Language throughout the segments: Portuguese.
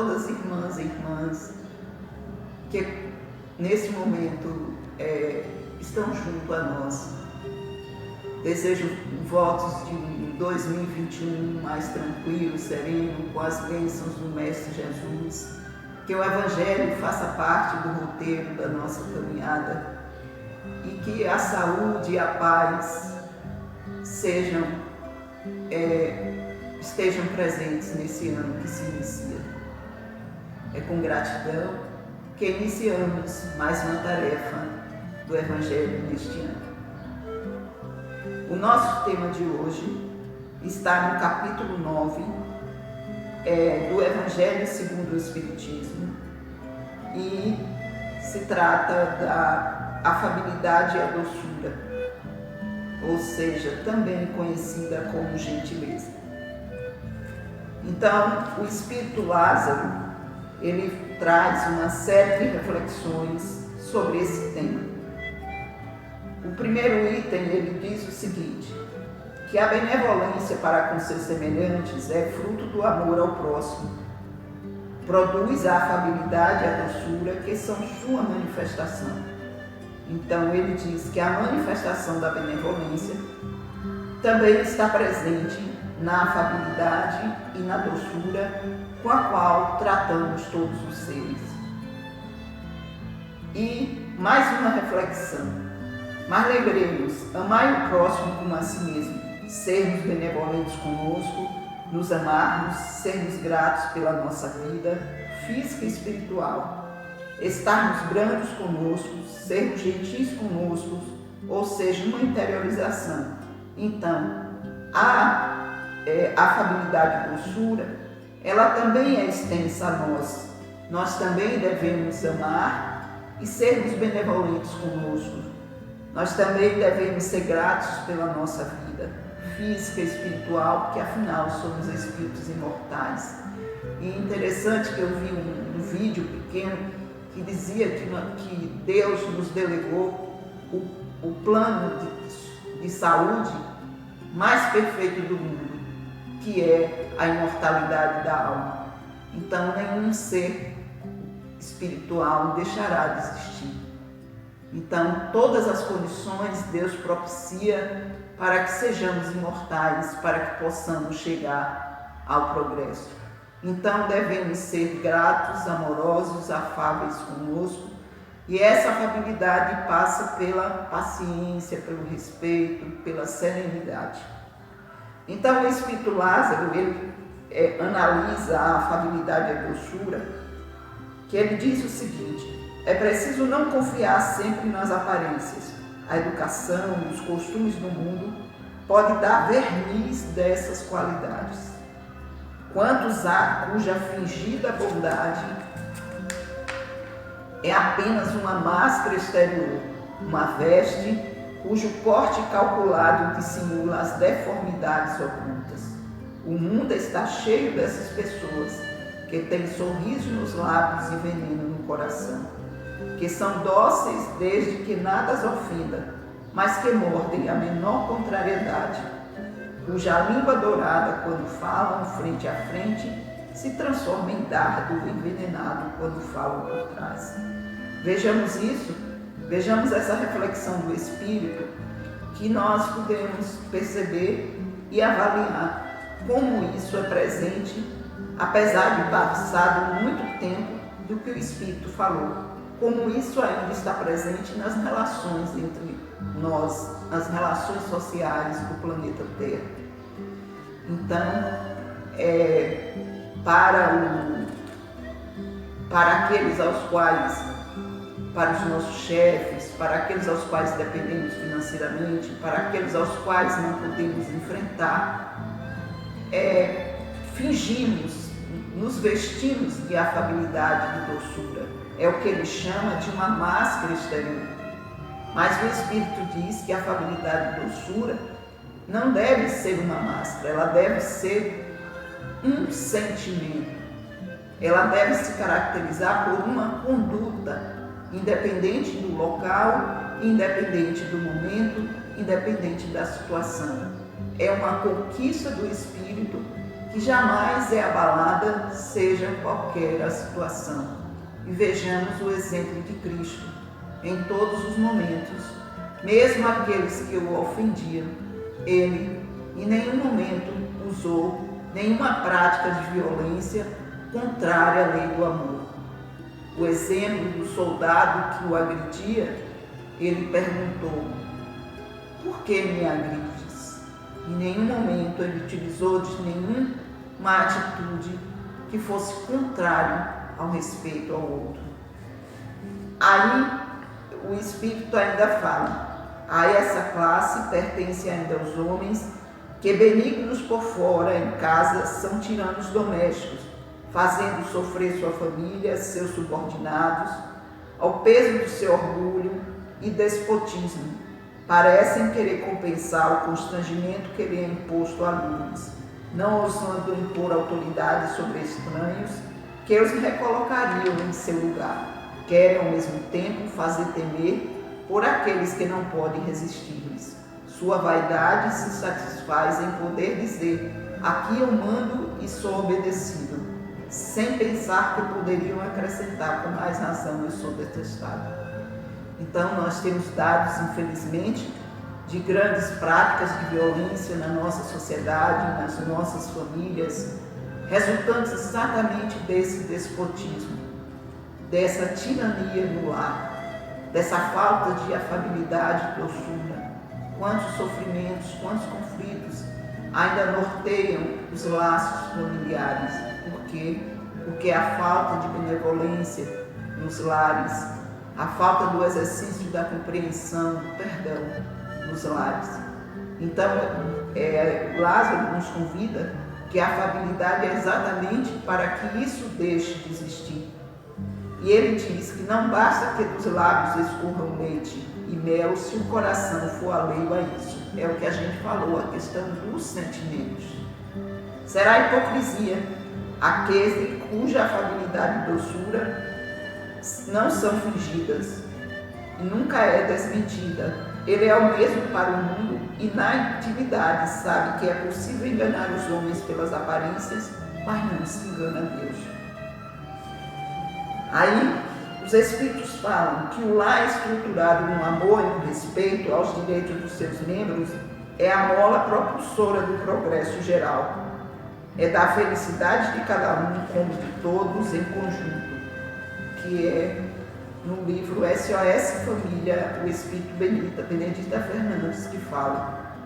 todas as irmãs que nesse momento estão junto a nós. Desejo votos de um 2021 mais tranquilo, sereno, com as bênçãos do Mestre Jesus. Que o Evangelho faça parte do roteiro da nossa caminhada e que a saúde e a paz estejam presentes nesse ano que se inicia. É com gratidão que iniciamos mais uma tarefa do Evangelho neste ano. O nosso tema de hoje está no capítulo 9 do Evangelho segundo o Espiritismo e se trata da afabilidade e a doçura, ou seja, também conhecida como gentileza. Então, o Espírito Lázaro, ele traz uma série de reflexões sobre esse tema. O primeiro item, ele diz o seguinte, que a benevolência para com seus semelhantes é fruto do amor ao próximo. Produz a afabilidade e a doçura, que são sua manifestação. Então, ele diz que a manifestação da benevolência também está presente na afabilidade e na doçura com a qual tratamos todos os seres. E mais uma reflexão. Mas lembremos, amai o próximo como a si mesmo, sermos benevolentes conosco, nos amarmos, sermos gratos pela nossa vida física e espiritual, estarmos brandos conosco, sermos gentis conosco, ou seja, uma interiorização. Então, a afabilidade e doçura, ela também é extensa a nós. Nós também devemos amar e sermos benevolentes conosco. Nós também devemos ser gratos pela nossa vida física e espiritual, porque afinal somos espíritos imortais. E interessante que eu vi um vídeo pequeno que dizia que Deus nos delegou o plano de saúde mais perfeito do mundo, que é a imortalidade da alma. Então, nenhum ser espiritual deixará de existir. Então, todas as condições Deus propicia para que sejamos imortais, para que possamos chegar ao progresso. Então, devemos ser gratos, amorosos, afáveis conosco, e essa afabilidade passa pela paciência, pelo respeito, pela serenidade. Então, o Espírito Lázaro, ele analisa a afabilidade e a doçura, que ele diz o seguinte: é preciso não confiar sempre nas aparências. A educação e os costumes do mundo podem dar verniz dessas qualidades. Quantos há cuja fingida bondade é apenas uma máscara exterior, uma veste cujo corte calculado dissimula as deformidades ocultas. O mundo está cheio dessas pessoas que têm sorriso nos lábios e veneno no coração, que são dóceis desde que nada as ofenda, mas que mordem a menor contrariedade, cuja língua dourada, quando falam frente a frente, se transforma em dardo envenenado quando falam por trás. Vejamos isso, vejamos essa reflexão do Espírito, que nós podemos perceber e avaliar como isso é presente, apesar de passado muito tempo do que o Espírito falou, como isso ainda está presente nas relações entre nós, nas relações sociais do planeta Terra. Então, para aqueles aos quais, para os nossos chefes, para aqueles aos quais dependemos financeiramente, para aqueles aos quais não podemos enfrentar, fingimos, nos vestimos de afabilidade e de doçura. É o que ele chama de uma máscara exterior. Mas o Espírito diz que a afabilidade e doçura não deve ser uma máscara, ela deve ser um sentimento. Ela deve se caracterizar por uma conduta, independente do local, independente do momento, independente da situação. É uma conquista do Espírito que jamais é abalada, seja qualquer a situação, e vejamos o exemplo de Cristo em todos os momentos, mesmo aqueles que o ofendiam. Ele, em nenhum momento, usou nenhuma prática de violência contrária à lei do amor. O exemplo do soldado que o agredia, ele perguntou: por que me agredes? Em nenhum momento ele utilizou de nenhuma atitude que fosse contrário ao respeito ao outro. Aí o Espírito ainda fala: a essa classe pertence ainda os homens que, benignos por fora, em casa, são tiranos domésticos, fazendo sofrer sua família, seus subordinados, ao peso do seu orgulho e despotismo. Parecem querer compensar o constrangimento que lhe é imposto a luz, não ousando impor autoridade sobre estranhos que os recolocariam em seu lugar. Querem ao mesmo tempo fazer temer por aqueles que não podem resistir-lhes. Sua vaidade se satisfaz em poder dizer: aqui eu mando e sou obedecido, sem pensar que poderiam acrescentar: com mais razão eu sou detestado. Então nós temos dados, infelizmente, de grandes práticas de violência na nossa sociedade, nas nossas famílias, resultantes exatamente desse despotismo, dessa tirania no lar, dessa falta de afabilidade e doçura. Quantos sofrimentos, quantos conflitos ainda norteiam os laços familiares. Por quê? Porque a falta de benevolência nos lares, a falta do exercício da compreensão, do perdão nos lares. Então, Lázaro nos convida que a afabilidade é exatamente para que isso deixe de existir. E ele diz que não basta que dos lábios escorram leite e mel se o coração for alheio a isso. É o que a gente falou, a questão dos sentimentos. Será hipocrisia aquele cuja afabilidade e doçura não são fingidas e nunca é desmentida. Ele é o mesmo para o mundo e na intimidade sabe que é possível enganar os homens pelas aparências, mas não se engana a Deus. Aí os Espíritos falam que o lar estruturado no amor e no respeito aos direitos dos seus membros é a mola propulsora do progresso geral. É da felicidade de cada um como de todos em conjunto, que é no livro SOS Família, o Espírito Benedita Fernandes, que fala.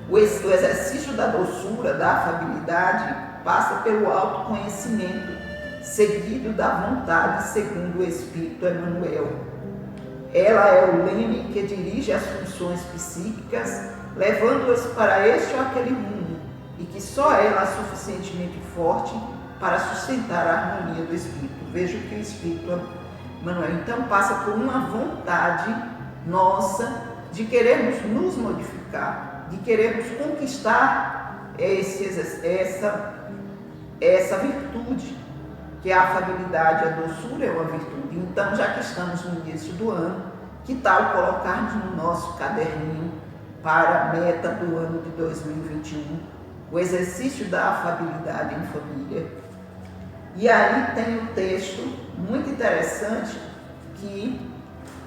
O exercício da doçura, da afabilidade, passa pelo autoconhecimento, seguido da vontade, segundo o Espírito Emmanuel. Ela é o leme que dirige as funções psíquicas, levando-as para este ou aquele rumo, e que só ela é suficientemente forte para sustentar a harmonia do Espírito. Veja que o Espírito Emmanuel então passa por uma vontade nossa de querermos nos modificar, de querermos conquistar essa virtude, que a afabilidade, a doçura é uma virtude. Então, já que estamos no início do ano, que tal colocarmos no nosso caderninho para a meta do ano de 2021 o exercício da afabilidade em família? E aí tem um texto muito interessante que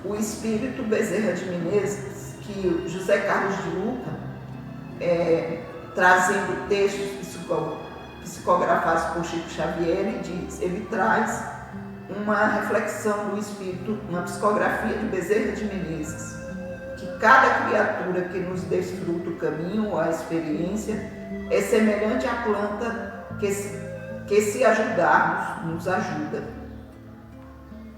o Espírito Bezerra de Menezes, que José Carlos de Luca, trazendo textos psicografados por Chico Xavier, ele traz uma reflexão do Espírito, uma psicografia de Bezerra de Menezes, que cada criatura que nos desfruta o caminho ou a experiência é semelhante à planta que se ajudarmos, nos ajuda.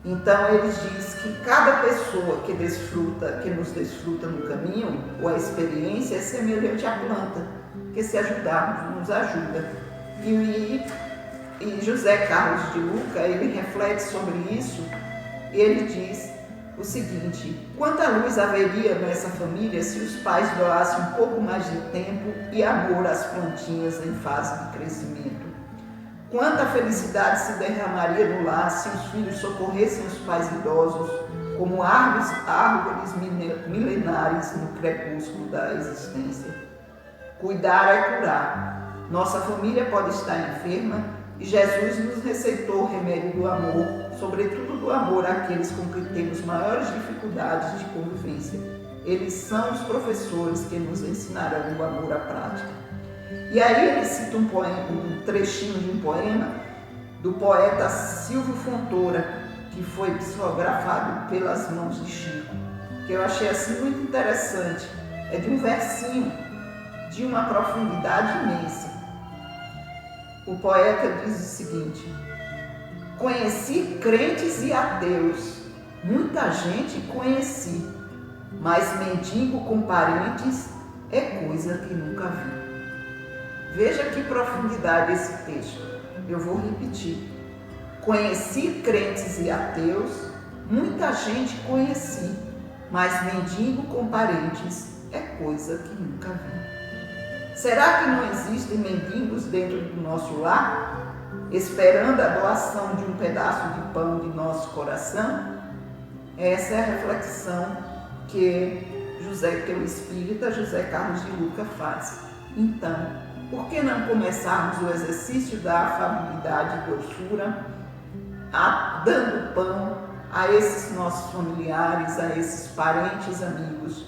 Então ele diz que cada pessoa que nos desfruta no caminho ou a experiência é semelhante à planta, que se ajudarmos, nos ajuda. E José Carlos de Luca, ele reflete sobre isso e ele diz o seguinte: quanta luz haveria nessa família se os pais doassem um pouco mais de tempo e amor às plantinhas em fase de crescimento? Quanta felicidade se derramaria no lar se os filhos socorressem os pais idosos como árvores milenares no crepúsculo da existência? Cuidar é curar. Nossa família pode estar enferma e Jesus nos receitou o remédio do amor, sobretudo do amor àqueles com quem temos maiores dificuldades de convivência. Eles são os professores que nos ensinarão o amor à prática. E aí ele cita um trechinho de um poema do poeta Silvio Fontoura, que foi psicografado pelas mãos de Chico, que eu achei assim muito interessante. É de um versinho de uma profundidade imensa. O poeta diz o seguinte: conheci crentes e ateus, muita gente conheci, mas mendigo com parentes é coisa que nunca vi. Veja que profundidade esse texto. Eu vou repetir. Conheci crentes e ateus, muita gente conheci, mas mendigo com parentes é coisa que nunca vi. Será que não existem mendigos dentro do nosso lar, esperando a doação de um pedaço de pão de nosso coração? Essa é a reflexão que José, teu espírita, José Carlos de Luca faz. Então, por que não começarmos o exercício da afabilidade e doçura, dando pão a esses nossos familiares, a esses parentes, amigos,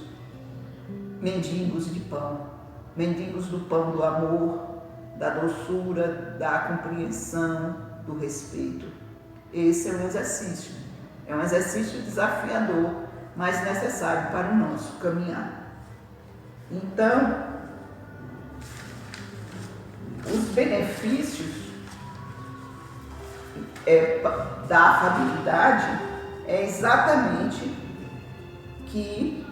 mendigos de pão, mendigos do pão do amor, da doçura, da compreensão, do respeito. Esse é um exercício desafiador, mas necessário para o nosso caminhar. Então, os benefícios da afabilidade é exatamente que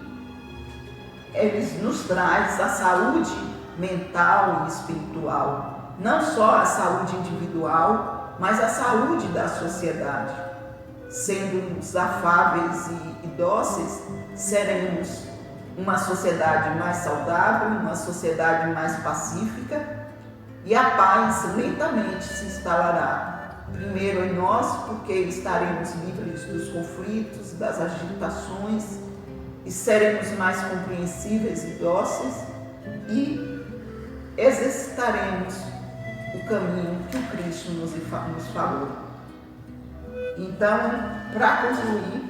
eles nos traz a saúde mental e espiritual, não só a saúde individual, mas a saúde da sociedade. Sendo afáveis e dóceis, seremos uma sociedade mais saudável, uma sociedade mais pacífica, e a paz lentamente se instalará. Primeiro em nós, porque estaremos livres dos conflitos, das agitações, e seremos mais compreensíveis e dóceis, e exercitaremos o caminho que o Cristo nos falou. Então, para concluir,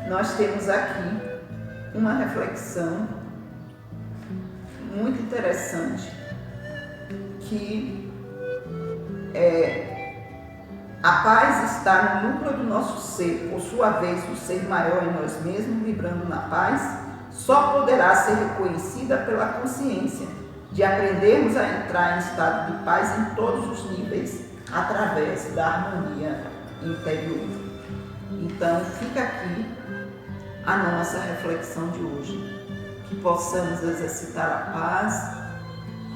nós temos aqui uma reflexão muito interessante, que a paz está no núcleo do nosso ser. Por sua vez, o ser maior em nós mesmos, vibrando na paz, só poderá ser reconhecida pela consciência de aprendermos a entrar em estado de paz em todos os níveis, através da harmonia interior. Então, fica aqui a nossa reflexão de hoje, que possamos exercitar a paz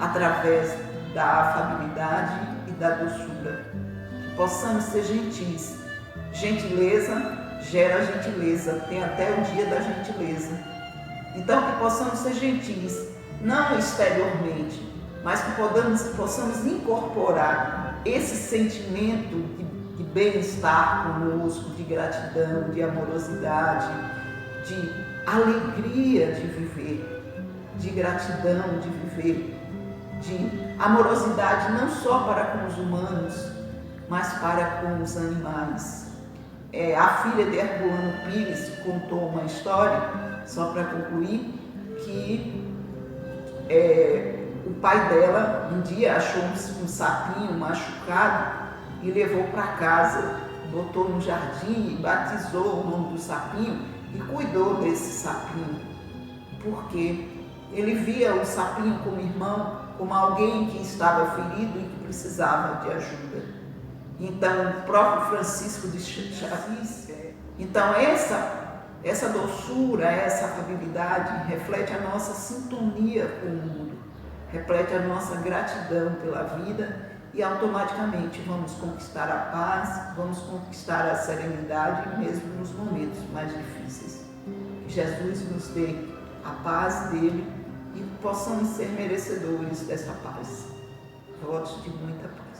através da afabilidade e da doçura, que possamos ser gentis. Gentileza gera gentileza, tem até o dia da gentileza. Então, que possamos ser gentis, não exteriormente, mas que possamos incorporar esse sentimento de bem-estar conosco, de gratidão, de amorosidade, de alegria de viver, de gratidão de viver, de amorosidade não só para com os humanos, mas para com os animais. A filha de Herculano Pires contou uma história, só para concluir, que o pai dela um dia achou um sapinho machucado e levou para casa, botou no jardim e batizou o nome do sapinho e cuidou desse sapinho, porque ele via o sapinho como irmão, como alguém que estava ferido e que precisava de ajuda. Então, o próprio Francisco de Assis, então essa doçura, essa afabilidade reflete a nossa sintonia com o mundo, reflete a nossa gratidão pela vida, e automaticamente vamos conquistar a paz, vamos conquistar a serenidade mesmo nos momentos mais difíceis. Que Jesus nos dê a paz dele e possamos ser merecedores dessa paz. Votos de muita paz.